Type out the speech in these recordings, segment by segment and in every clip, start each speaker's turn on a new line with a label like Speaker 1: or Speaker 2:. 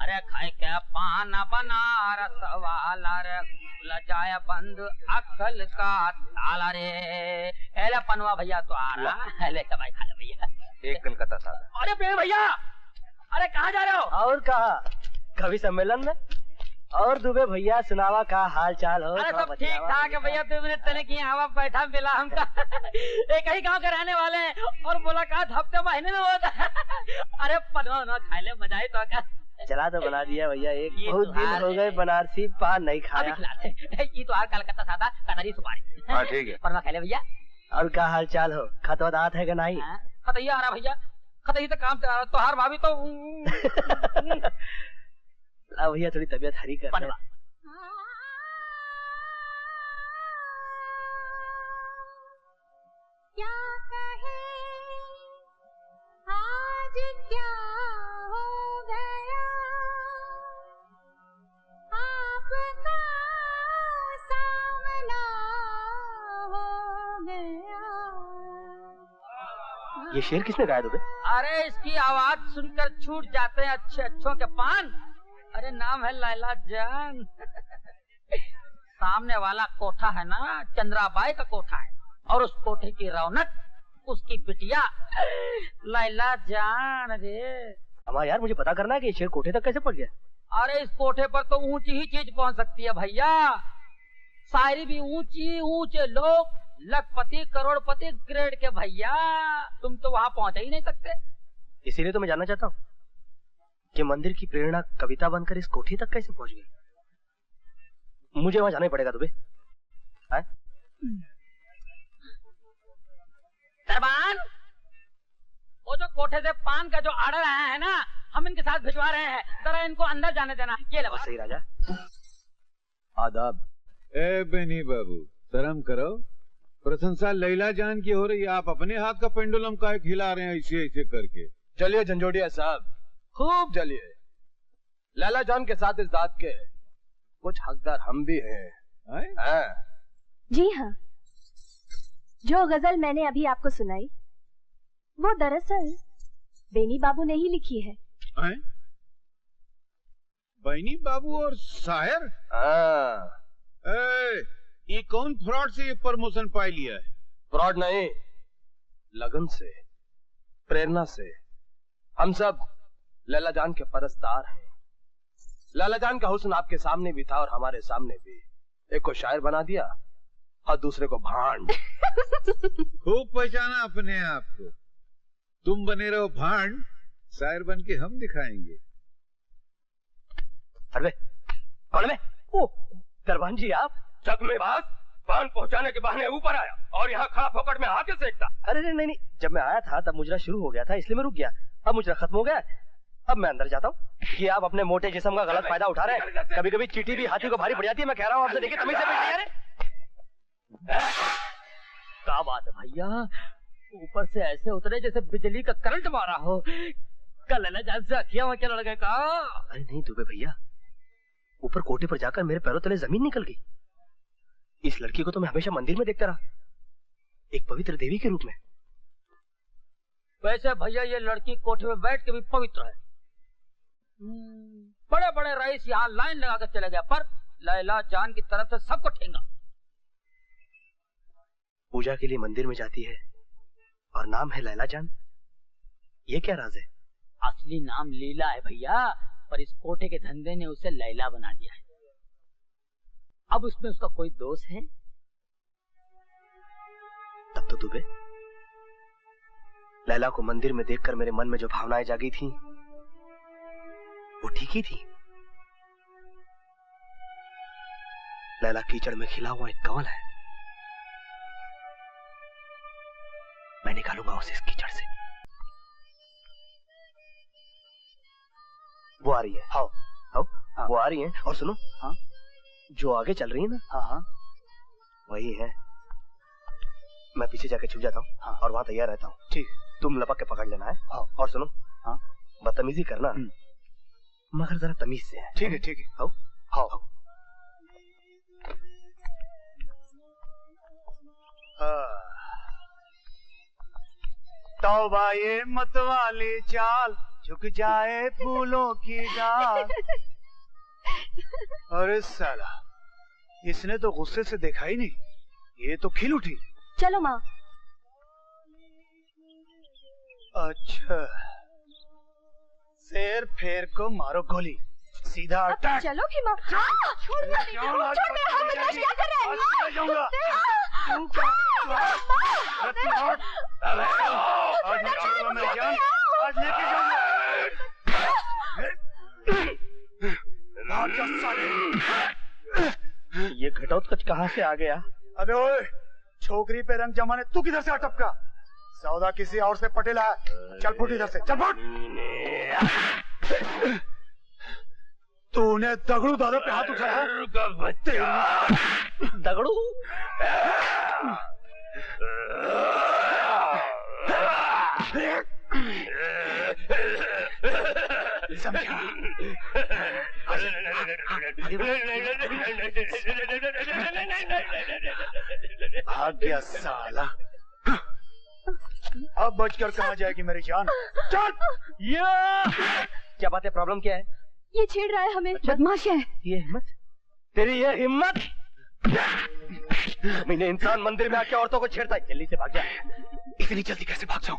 Speaker 1: अरे खाए क्या पान बनारस वाला रे, लजाए बंद अक्ल का ताला रे। एले पनवा भैया तो आ रहा है, ले भाई खा ले भैया।
Speaker 2: एक कलकत्ता साहब।
Speaker 1: अरे प्रेम भैया, अरे कहाँ जा रहे हो?
Speaker 3: और कहा कवि सम्मेलन में। और दुबे भैया सुनावा का हाल चाल हो?
Speaker 1: अरे सब ठीक ठाक है भैया, 2 मिनट तले की हवा बैठा मिला हमका। एक ही गांव के रहने वाले हैं और मुलाकात हफ्ते महीने में होता है। अरे पनवा ना खा ले, मजा ही तो का।
Speaker 3: चला तो बना दिया भैया, एक बहुत दिन हो गए बनारसी पान नहीं खाया।
Speaker 1: ये तो कलकत्ता सादा कटरी सुपारी।
Speaker 2: हाँ ठीक है।
Speaker 1: पनवा खा ले भैया।
Speaker 3: और क्या हाल चाल हो? खतवदात है कि नहीं?
Speaker 1: खतैया आ रहा भैया, खतैया तो काम चला रहा। तो हर भाभी तो
Speaker 3: भैया थोड़ी तबीयत हरी कर।
Speaker 1: पनवा
Speaker 4: क्या कहे आज क्या हो गया, आपका सामना हो गया।
Speaker 3: ये शेर किसने गाया दुबे?
Speaker 1: अरे इसकी आवाज सुनकर छूट जाते हैं अच्छे अच्छों के पान। अरे नाम है लैला जान। सामने वाला कोठा है ना, चंद्राबाई का कोठा है, और उस कोठे की रौनक उसकी बिटिया लैला जान रे।
Speaker 3: हमारा यार मुझे पता करना है कि ये शेर कोठे तक कैसे पहुंच गया।
Speaker 1: अरे इस कोठे पर तो ऊंची ही चीज पहुंच सकती है भैया। शायरी भी ऊंची, ऊंचे लोग, लखपति करोड़पति ग्रेड के भैया। तुम तो वहां पहुंच ही नहीं सकते।
Speaker 3: इसीलिए तो मैं जानना चाहता हूँ कि मंदिर की प्रेरणा कविता बनकर इस कोठी तक कैसे पहुंच गई। मुझे वहां जाना ही पड़ेगा दुबे।
Speaker 1: सरबान, वो जो कोठे से पान का जो आर्डर आया है ना, हम इनके साथ भिजवा रहे हैं, जरा इनको अंदर जाने देना। ये ले
Speaker 3: सही राजा।
Speaker 5: आदाब। ए बेनी बाबू, शर्म करो। प्रशंसा लैला जान की हो रही है, आप अपने हाथ का पेंडुलम काहे खिला रहे हैं ऐसे ऐसे करके?
Speaker 2: चलिए झंझोड़िया साहब, खूब चलिए। लैला जान के साथ इस दाद के कुछ हकदार हम भी हैं।
Speaker 6: जी हाँ, जो गजल मैंने अभी आपको सुनाई वो दरअसल बेनी बाबू ने ही लिखी है।
Speaker 5: बेनी बाबू और शायर? ये कौन फ्रॉड से ये प्रमोशन पा लिया है?
Speaker 2: फ्रॉड नहीं, लगन से, प्रेरणा से। हम सब लैला जान के परस्तार हैं। लैला जान का हुस्न आपके सामने भी था और हमारे सामने भी। एक को शायर बना दिया और दूसरे को भांड।
Speaker 5: खूब पहचाना अपने आप को। तुम बने रहो भांड, शायर बन के हम दिखाएंगे।
Speaker 3: अरे कौन है? ओ दरबान जी, आप
Speaker 2: जग में बात पान पहुंचाने के बहाने ऊपर आया और यहाँ खा फोकट में आके सेकता।
Speaker 3: अरे नहीं, जब मैं आया था तब मुजरा शुरू हो गया था, इसलिए मैं रुक गया। अब मुजरा खत्म हो गया, अब मैं अंदर जाता हूँ। कि आप अपने मोटे जिस्म का गलत फायदा उठा रहे हैं। कभी कभी चींटी भी हाथी को भारी पड़ जाती है। मैं कह रहा हूँ आपसे, देखिए तमीज से बैठिए।
Speaker 1: क्या बात है भैया, ऊपर से ऐसे उतरे जैसे बिजली का करंट मारा हो। कल लैला जान से अखियां वखियां लड़ गए का?
Speaker 3: अरे नहीं दुबे भैया, ऊपर कोटे पर जाकर मेरे पैरों तले जमीन निकल गई। इस लड़की को तो मैं हमेशा मंदिर में देखता रहा, एक पवित्र देवी के रूप में।
Speaker 1: वैसे भैया ये लड़की कोठे में बैठ के भी पवित्र है। बड़े बड़े रईस यहाँ लाइन लगा कर चले गए, पर लैला जान की तरफ से सबको ठेंगा।
Speaker 3: पूजा के लिए मंदिर में जाती है और नाम है लैला जान। ये क्या राज है?
Speaker 1: असली नाम लीला है भैया, पर इस कोठे के धंधे ने उसे लैला बना दिया है। अब उसमें उसका कोई दोष है?
Speaker 3: तब तो दुबे, लैला को मंदिर में देखकर मेरे मन में जो भावनाएं जागी थी वो ठीक ही थी। लैला कीचड़ में खिला हुआ एक कमल है। मैं निकालूंगा उसे इस कीचड़ से। वो आ रही है। हाँ, हाँ। वो आ रही है। और सुनो, हाँ, जो आगे चल रही है ना, हाँ हाँ, वही है। मैं पीछे जाके छुप जाता हूँ, हाँ, और वहां तैयार रहता हूँ। ठीक, तुम लपक के पकड़ लेना है। हाँ। और सुनो, हाँ, बदतमीजी करना मगर जरा तमीज से है। ठीक है, ठीक है। हाँ हाँ।
Speaker 7: तौबा ये मतवाली चाल, झुक जाए फूलों की डाल। अरे साला, इसने तो गुस्से से देखा ही नहीं, ये तो खिल उठी।
Speaker 6: चलो माँ।
Speaker 7: अच्छा, शेर फेर को मारो गोली, सीधा अटैक।
Speaker 6: चलोगी माँ? छोड़ मेरा हाथ, क्या कर रहे हैं?
Speaker 7: आज नहीं छोड़ूंगा मेरी जान, आज लेके जाऊंगा।
Speaker 3: ये घटोत्कच कहाँ से आ गया?
Speaker 7: अबे ओए, छोकरी पे रंग जमाने तू किधर से अटपका? सौदा किसी और से पटेला है। चल फुट इधर से, चल फुट। तूने दगड़ू दादा पे हाथ उठाया?
Speaker 3: दगड़ू?
Speaker 7: समझा? भाग गया साला। अब बचकर कहाँ जाएगी मेरी जान? चल!
Speaker 3: क्या बात है, प्रॉब्लम क्या है?
Speaker 6: ये छेड़ रहा है हमें। बदमाश है।
Speaker 3: ये हिम्मत? तेरी ये हिम्मत? मैंने इंसान मंदिर में आके औरतों को छेड़ता है। जल्दी से भाग जा।
Speaker 7: इतनी जल्दी कैसे भाग जाऊं?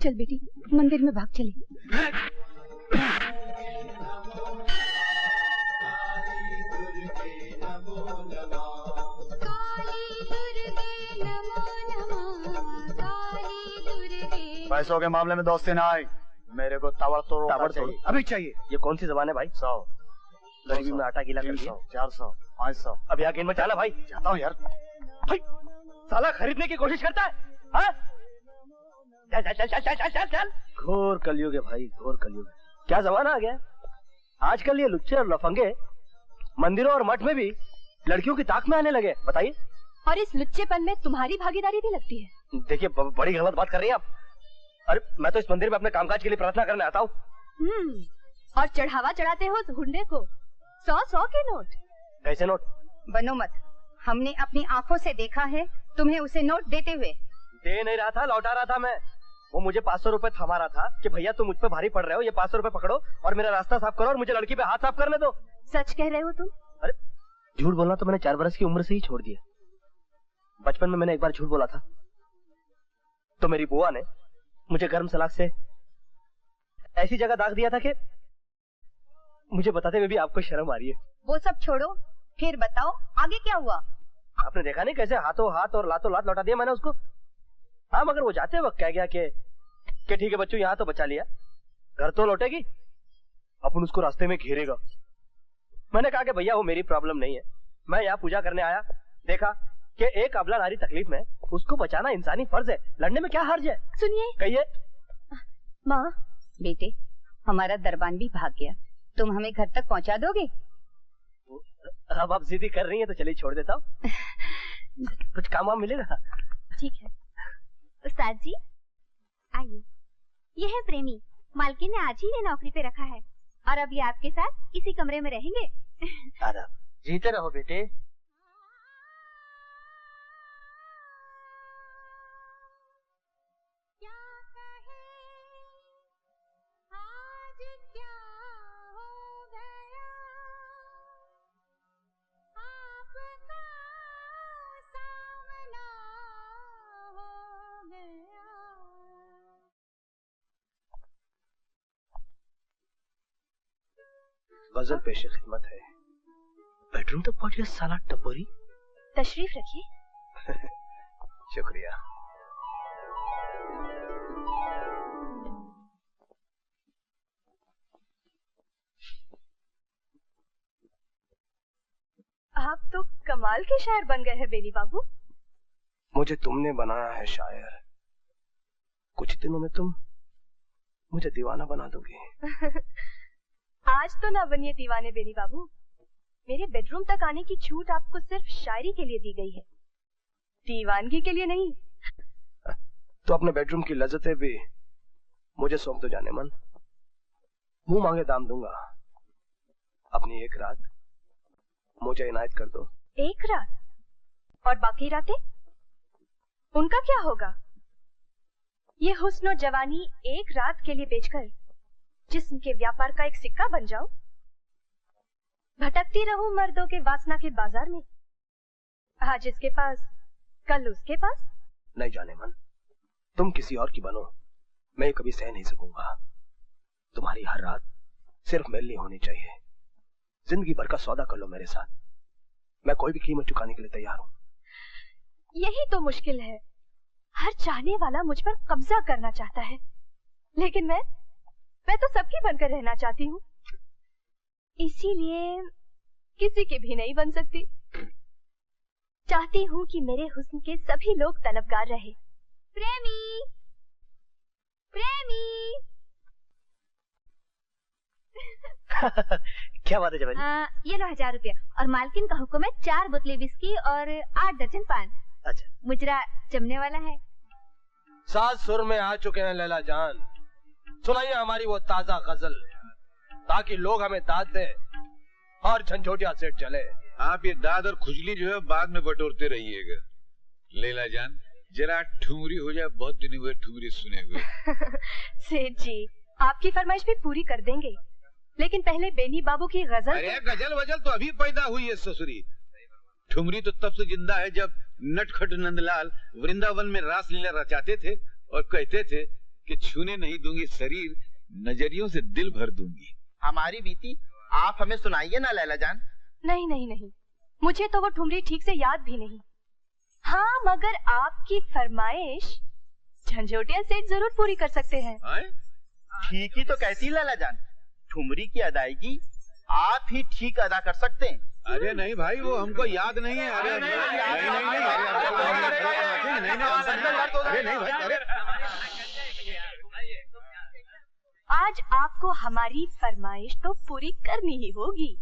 Speaker 6: चल बेटी, मंदिर में भाग चले।
Speaker 7: पैसों के मामले में दोस्ती ना आई, मेरे को ताबड़तोड़ अभी चाहिए।
Speaker 3: ये कौन सी जबान है भाई?
Speaker 7: 100,
Speaker 3: गरीबी में आटा गीला कर दिया।
Speaker 7: 400, 500।
Speaker 3: अब यहाँ गेंद में चाला भाई।
Speaker 7: जाता हूँ यार।
Speaker 3: भाई, साला खरीदने की कोशिश करता है, हाँ? चल चल चल चल चल चल चल। घोर कलयुग है भाई, घोर कलयुग। क्या जमाना आ गया? आजकल ये लुच्चे और लफंगे मंदिरों और मठ में भी लड़कियों की ताक में आने लगे। बताइए।
Speaker 6: और इस लुच्चेपन में तुम्हारी भागीदारी भी लगती है।
Speaker 3: देखिए, बड़ी गलत बात कर रही हैं आप। अरे मैं तो इस मंदिर में अपने कामकाज के लिए प्रार्थना करने आता हूँ।
Speaker 6: और चढ़ावा चढ़ाते हो उस हुंडे को 100-100 के नोट।
Speaker 3: कैसे नोट?
Speaker 8: बनो मत, हमने अपनी आंखों से देखा है तुम्हें उसे नोट देते हुए।
Speaker 3: दे नहीं रहा था, लौटा रहा था मैं। वो मुझे 500 रुपए थमा रहा था कि भैया तुम मुझ पे भारी पड़ रहे हो, ये 500 रुपए पकड़ो और मेरा रास्ता साफ करो और मुझे लड़की पे हाथ साफ करने दो।
Speaker 6: सच कह रहे हो तुम?
Speaker 3: अरे झूठ बोलना तो मैंने 4 बरस की उम्र से ही छोड़ दिया। बचपन में मैंने एक बार झूठ बोला था तो मेरी बुआ ने मुझे गर्म सलाख से ऐसी जगह दाग दिया था कि मुझे बताते हुए भी आपको शर्म आ रही है।
Speaker 8: वो सब छोड़ो, फिर बताओ आगे क्या हुआ?
Speaker 3: आपने देखा नहीं कैसे हाथों हाथ और लातों लात लौटा दिया मैंने उसको? हाँ, मगर वो जाते वक्त कह गया कि ठीक है बच्चों, यहाँ तो बचा लिया, घर तो लौटेगी, अपन उसको रास्ते में घेरेगा। मैंने कहा कि भैया वो मेरी प्रॉब्लम नहीं है, मैं यहाँ पूजा करने आया, देखा कि एक अबला नारी तकलीफ में, उसको बचाना इंसानी फर्ज है, लड़ने में क्या हर्ज है?
Speaker 6: सुनिए।
Speaker 3: कहिए।
Speaker 8: माँ, बेटे हमारा दरबान भी भाग गया, तुम हमें घर तक पहुँचा दोगे?
Speaker 3: अब आप जिद्दी कर रही हैं तो चलिए छोड़ देता हूँ। कुछ काम वाम मिलेगा?
Speaker 6: ठीक है।
Speaker 4: उस्ताद जी आइए, ये है प्रेमी, मालकिन ने आज ही इन्हें नौकरी पे रखा है और अब ये आपके साथ इसी कमरे में रहेंगे।
Speaker 3: जीते रहो बेटे। गजल पेशे खिदमत है। बेडरूम तक पहुंच गया साला टपोरी।
Speaker 6: तशरीफ रखिए।
Speaker 2: शुक्रिया।
Speaker 6: आप तो कमाल के शायर बन गए हैं बेनी बाबू।
Speaker 2: मुझे तुमने बनाया है शायर, कुछ दिनों में तुम मुझे दीवाना बना दोगी।
Speaker 6: आज तो ना बनिए दीवाने बेनी बाबू, मेरे बेडरूम तक आने की छूट आपको सिर्फ शायरी के लिए दी गई है, दीवानगी के लिए नहीं।
Speaker 2: तो अपने बेडरूम की लज्जतें भी मुझे सौंप दो जाने मन, मुंह मांगे दाम दूंगा। अपनी एक रात मुझे इनायत कर दो।
Speaker 6: एक रात? और बाकी रातें उनका क्या होगा? ये हुस्न और जवानी एक रात के लिए बेचकर जिस्म के व्यापार का एक सिक्का बन जाऊं? भटकती रहूं मर्दों के वासना के बाजार में, आज इसके पास कल उसके पास।
Speaker 2: नहीं जाने मन, तुम किसी और की बनो, मैं ये कभी सह नहीं सकूंगा। तुम्हारी हर रात सिर्फ मेरे लिए होनी चाहिए। जिंदगी भर का सौदा कर लो मेरे साथ, मैं कोई भी कीमत चुकाने के लिए तैयार हूँ।
Speaker 6: यही तो मुश्किल है, हर चाहने वाला मुझ पर कब्जा करना चाहता है, लेकिन मैं तो सबकी बनकर रहना चाहती हूँ, इसीलिए किसी के भी नहीं बन सकती। चाहती हूँ कि मेरे हुस्न के सभी लोग तलबगार रहे।
Speaker 4: प्रेमी, प्रेमी।
Speaker 3: क्या बात है जवानी?
Speaker 4: ये लो 1000 रुपया, और मालकिन का हुक्म है 4 बोतलें विस्की और 8 दर्जन पान।
Speaker 3: अच्छा,
Speaker 4: मुजरा जमने वाला है।
Speaker 2: 7 सुर में आ चुके हैं लैला जान, सुनाइए हमारी वो ताजा गजल, ताकि लोग हमें दाद दें और झंझोटिया सेठ जले।
Speaker 5: आप ये दाद और खुजली जो है बाद में बटोरते रहिएगा। लैला जान जरा ठुमरी हो जाए, बहुत दिन हुए ठुमरी सुने हुए।
Speaker 6: सेठ जी, आपकी फरमाइश भी पूरी कर देंगे, लेकिन पहले बेनी बाबू की गजल।
Speaker 5: अरे गजल वजल तो अभी पैदा हुई है ससुरी। ठुमरी तो तब से जिंदा है जब नटखट नंदलाल वृंदावन में रासलीला रचाते थे और कहते थे कि छूने नहीं दूंगी शरीर, नजरियों से दिल भर दूंगी।
Speaker 9: हमारी बीती आप हमें सुनाइए ना लैला जान।
Speaker 6: नहीं नहीं नहीं, मुझे तो वो ठुमरी ठीक से याद भी नहीं। हाँ, मगर आपकी फरमाइश झंझोटिया सेठ जरूर पूरी कर सकते हैं।
Speaker 9: ठीक ही तो कहती लैला जान, ठुमरी की अदायगी आप ही ठीक अदा कर सकते हैं।
Speaker 5: अरे नहीं भाई, वो हमको याद नहीं है। अरे नहीं भाई,
Speaker 6: आज आपको हमारी फरमाइश तो पूरी करनी ही होगी।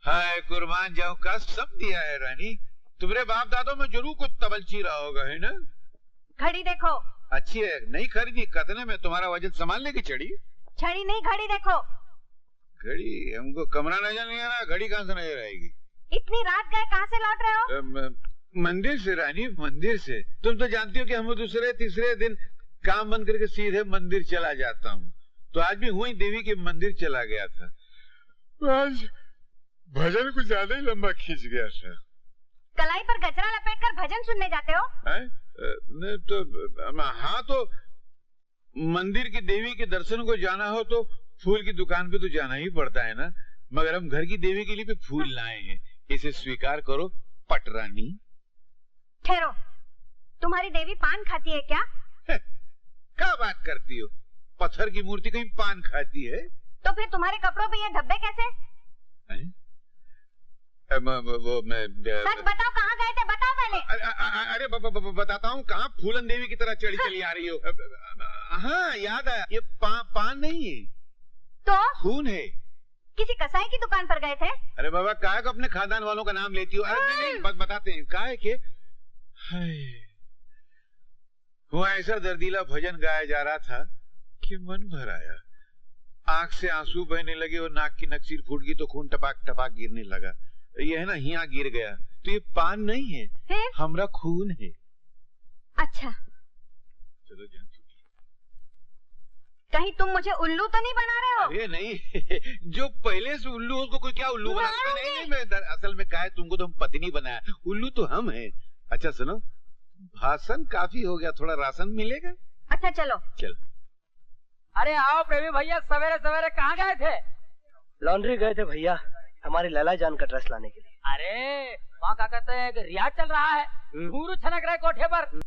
Speaker 5: हाय कुर्बान जाऊं का सब दिया है रानी। तुम्हारे बाप दादों में जरूर कुछ तबलची रहा होगा, है ना?
Speaker 6: घड़ी देखो।
Speaker 5: अच्छी है, नहीं खरीदी, कतने में तुम्हारा वजन संभालने की चढ़ी।
Speaker 6: छड़ी नहीं, घड़ी देखो।
Speaker 5: घड़ी हमको कमरा नजर नहीं आ रहा, घड़ी कहाँ से नजर आएगी?
Speaker 6: इतनी रात गए, कहाँ से लौट रहे हो?
Speaker 5: मंदिर से रानी, मंदिर से। तुम तो जानती हो कि हम दूसरे तीसरे दिन काम बंद करके सीधे मंदिर चला जाता हूँ, तो आज भी हुई देवी के मंदिर चला गया था। आज भजन कुछ ज्यादा ही लंबा खींच गया था।
Speaker 6: कलाई पर गजरा लपेटकर भजन सुनने जाते हो?
Speaker 5: नहीं तो हाँ, तो मंदिर की देवी के दर्शन को जाना हो तो फूल की दुकान पे तो जाना ही पड़ता है ना। मगर हम घर की देवी के लिए भी फूल लाए हैं, इसे स्वीकार करो पटरानी।
Speaker 6: ठहरो, तुम्हारी देवी पान खाती है क्या?
Speaker 5: क्या बात करती हो? पत्थर की मूर्ति कहीं पान खाती है?
Speaker 6: तो फिर तुम्हारे कपड़ों पे ये धब्बे कैसे? सच बताओ, कहाँ गए थे? बताओ पहले।
Speaker 5: अरे बताता हूँ, कहाँ फूलन देवी की तरह चढ़ी चली आ रही हो। हाँ याद आया, ये पान नहीं है
Speaker 6: तो
Speaker 5: खून है।
Speaker 6: किसी कसाई की दुकान पर गए थे?
Speaker 5: अरे बाबा, काहे को अपने खानदान वालों का नाम लेती हो? अरे नहीं, बताते हैं काहे के। वहाँ ऐसा दर्दीला भजन गाया जा रहा था कि मन भर आया, आंख से आंसू बहने लगे और नाक की नक्सीर फूट गई तो खून टपाक टपाक गिरने लगा। ये है ना, हिया गिर गया। तो ये पान नहीं है, हमरा खून है।
Speaker 6: अच्छा,
Speaker 5: चलो जान।
Speaker 6: कहीं तुम मुझे उल्लू तो नहीं बना रहे हो?
Speaker 5: अरे नहीं, जो पहले से उल्लू हो उसको कोई क्या उल्लू बनाता? नहीं, मैं असल में क्या है, तुमको तो हम पत्नी बनाया, उल्लू तो हम हैं। अच्छा सुनो, भाषण काफी हो गया, थोड़ा राशन मिलेगा?
Speaker 6: अच्छा चलो।
Speaker 5: चलो।
Speaker 1: अरे आओ प्रेमी भैया, सवेरे सवेरे कहाँ गए थे?
Speaker 3: लॉन्ड्री गए थे भैया, हमारी लैला जान का ड्रेस लाने के लिए।
Speaker 1: अरे वहाँ क्या कहते हैं, रियाज चल रहा है, घूरू छनक रहे कोठे पर।